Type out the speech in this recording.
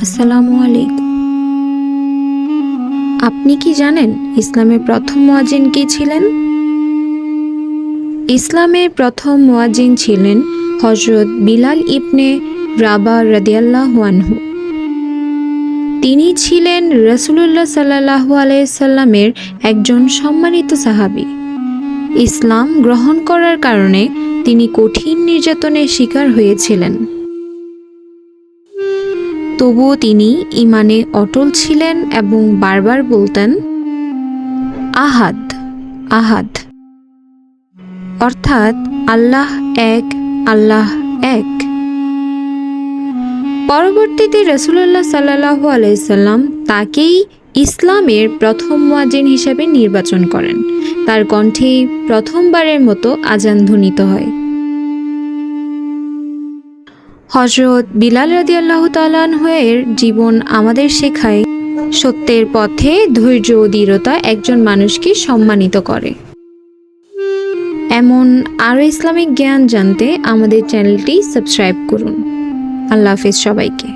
আসসালামু আলাইকুম। আপনি কি জানেন ইসলামের প্রথম মুয়াজ্জিন কে ছিলেন? ইসলামের প্রথম মুয়াজ্জিন ছিলেন হযরত বিলাল ইবনে রাবাহ রাদিয়াল্লাহু আনহু। তিনি ছিলেন রাসূলুল্লাহ সাল্লাল্লাহু আলাইহি সাল্লামের একজন সম্মানিত সাহাবী। ইসলাম গ্রহণ করার কারণে তিনি কঠিন নির্যাতনের শিকার হয়েছিলেন। তবুও তিনি ঈমানে অটল ছিলেন এবং বারবার বলতেন, আহাদ আহাদ, অর্থাৎ আল্লাহ এক, আল্লাহ এক। পরবর্তীতে রাসূলুল্লাহ সাল্লাল্লাহু আলাইহি সাল্লাম তাকেই ইসলামের প্রথম মুয়াজ্জিন হিসেবে নির্বাচন করেন। তার কণ্ঠে প্রথমবারের মতো আজান ধ্বনিত হয়। হযরত বিলাল রাদিয়াল্লাহু তাআলা আনহু এর জীবন আমাদের শেখায়, সত্যের পথে ধৈর্য ও দৃঢ়তা একজন মানুষকে সম্মানিত করে। এমন আরও ইসলামিক জ্ঞান জানতে আমাদের চ্যানেলটি সাবস্ক্রাইব করুন। আল্লাহ হাফেজ সবাইকে।